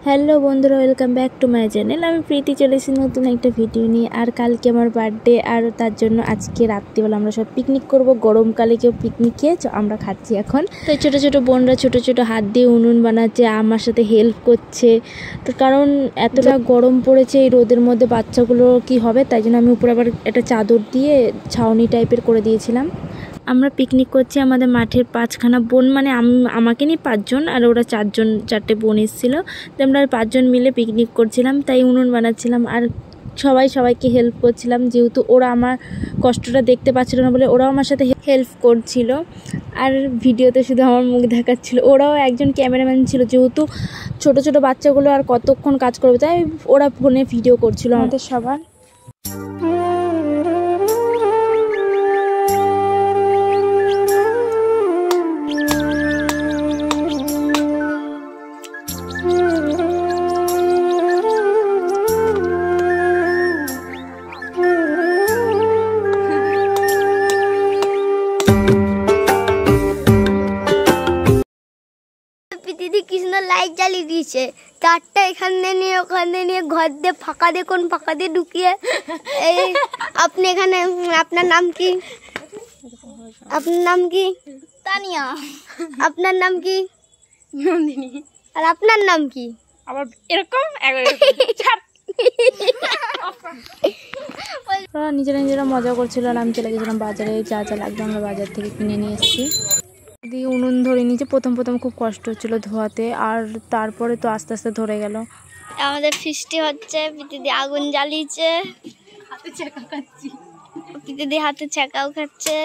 Hello বন্ধুরা, welcome back to my channel. আমি প্রীতি চলে এসেছি নতুন একটা ভিডিও নিয়ে। আর কালকে আমার বার্থডে, আর তার জন্য আজকে রাত্রিবেলা আমরা সব পিকনিক করব। গরমকালে কেউ পিকনিক খেয়ে আমরা খাচ্ছি এখন। তো ছোটো ছোটো বোনরা ছোটো ছোটো হাত দিয়ে উনুন বানাচ্ছে, আমার সাথে হেল্প করছে। তো কারণ এতটা গরম পড়েছে এই রোদের মধ্যে, বাচ্চাগুলো কি হবে, তাই জন্য আমি উপরে আবার একটা চাদর দিয়ে ছাউনি টাইপের করে দিয়েছিলাম। আমরা পিকনিক করছি আমাদের মাঠের 5খানা বোন, মানে আমাকে নিয়ে 5জন, আর ওরা 4টে বোন এসেছিলো। তো আমরা 5জন মিলে পিকনিক করছিলাম, তাই উনুন বানাচ্ছিলাম আর সবাইকে হেল্প করছিলাম। যেহেতু ওরা আমার কষ্টটা দেখতে পাচ্ছিল না বলে ওরাও আমার সাথে হেল্প করছিল। আর ভিডিওতে শুধু আমার মুখ দেখাচ্ছিল। ওরাও একজন ক্যামেরাম্যান ছিল, যেহেতু ছোটো ছোটো বাচ্চাগুলো আর কতক্ষণ কাজ করবে, তাই ওরা ফোনে ভিডিও করছিল আমাদের সবার। দিদি কৃষ্ণ লাইট জ্বালিয়ে দিয়েছে, চারটা এখানে নিয়ে ওখানে নিয়ে ঘর দিয়ে ফাঁকা দিয়ে কোন ফাঁকা দিয়ে ঢুকিয়ে। এই আপনি এখানে, আপনার নাম কি? আপনার নাম কি? তানিয়া। আপনার নাম কি? নন্দিনী। আর আপনার নাম কি? আবার এরকম নিজেরা মজা করছিল, আর আমি চলে গেছিলাম বাজারে। যা যা লাগবে আমরা বাজার থেকে কিনে নিয়ে এসেছি। দিয়ে উনুন ধরে নিয়েছে। প্রথম খুব কষ্ট হচ্ছিল ধোয়াতে, আর তারপরে তো আস্তে আস্তে ধরে গেল। আমাদের ফিস্টি হচ্ছে, দিদি আগুন জ্বালিয়েছে, হাতে ছ্যাঁকা খাচ্ছি, দিদি হাতে ছ্যাঁকাও খাচ্ছে।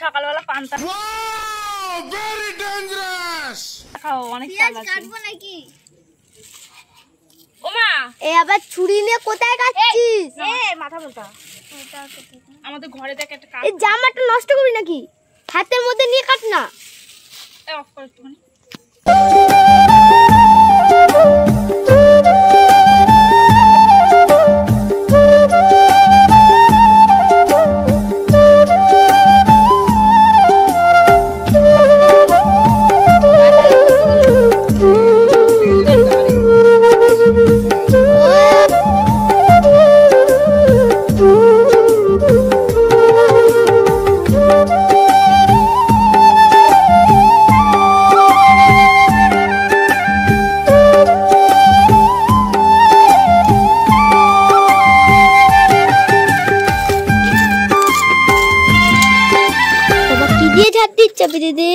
সকালবেলা পান্তা খাও, অনেক চাল আছে। নাকি ওমা এই আবার ছুরি নিয়ে কোথায় কাটছিস? মাথা বলতা আমাদের ঘরে দেখ একটা কাজ। এই জামাটা নষ্ট করবি নাকি? হাতের মধ্যে নিয়ে কাট না। অফ কর একটুখানি। দিদি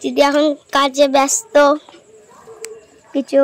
দিদি এখন কাজে ব্যস্ত কিছু।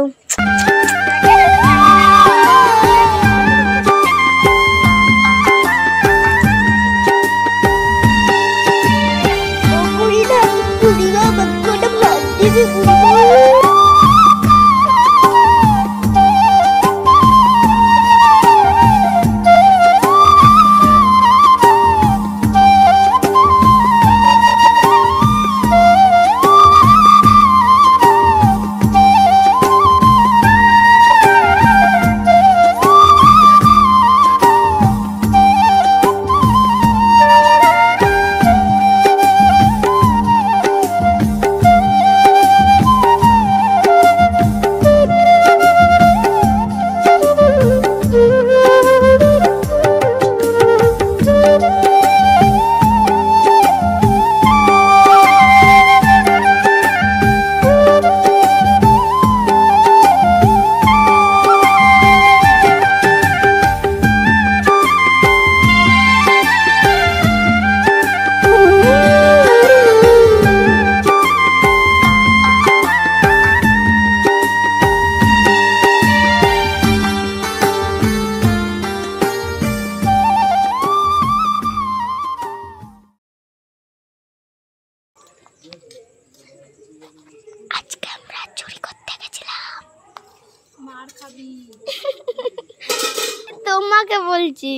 আজকে আমরা চুরি করতে গেছিলাম। মার খাবি। তোমাকে বলছি।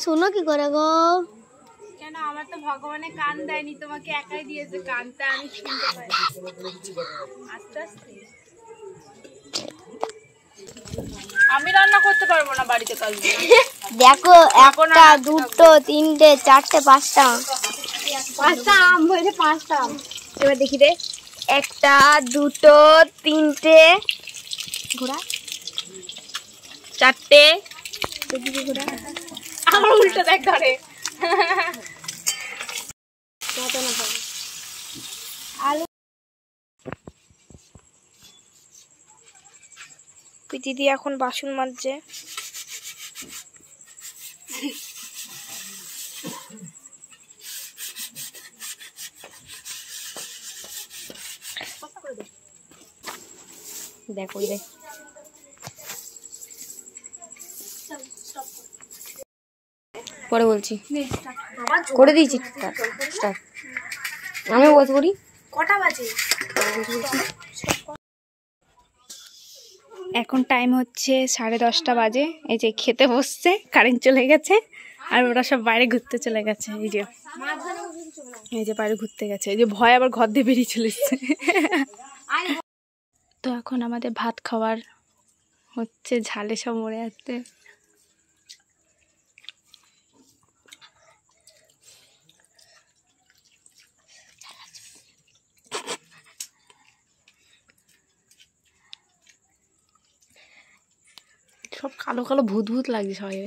শোনো কি করে গো? কেন আমার তো ভগবানে কান দেয়নি, তোমাকে একাই দিয়েছে কানটা, আমি শুনতে পাই। আস্তে আস্তে আমি রান্না করতে পারবো না বাড়িতে কাল। দেখো একটা দুটো তিনটে চারটে পাঁচটা আম হয়েছে, পাঁচটা আম। এবার দেখি রে, একটা দুটো তিনটে ঘোড়া চারটে, আমার উল্টো দেখ ধরে। আলু পিটি দিয়ে এখন বাসন মাজছে। দেখো রে, পরে বলছি, করে দিয়েছি স্টার্ট। আমি বলতে করি কটা বাজে? এখন টাইম হচ্ছে 10:30 বাজে। এই যে খেতে বসছে, কারেন্ট চলে গেছে আর ওরা সব বাইরে ঘুরতে চলে গেছে। এই যে বাইরে ঘুরতে গেছে, এই যে ভয় আবার ঘর দিয়ে বেরিয়ে চলে এসছে। তো এখন আমাদের ভাত খাওয়ার হচ্ছে, ঝালে সব মরে যাচ্ছে। সব কালো কালো ভূত ভূত লাগছে সবাই।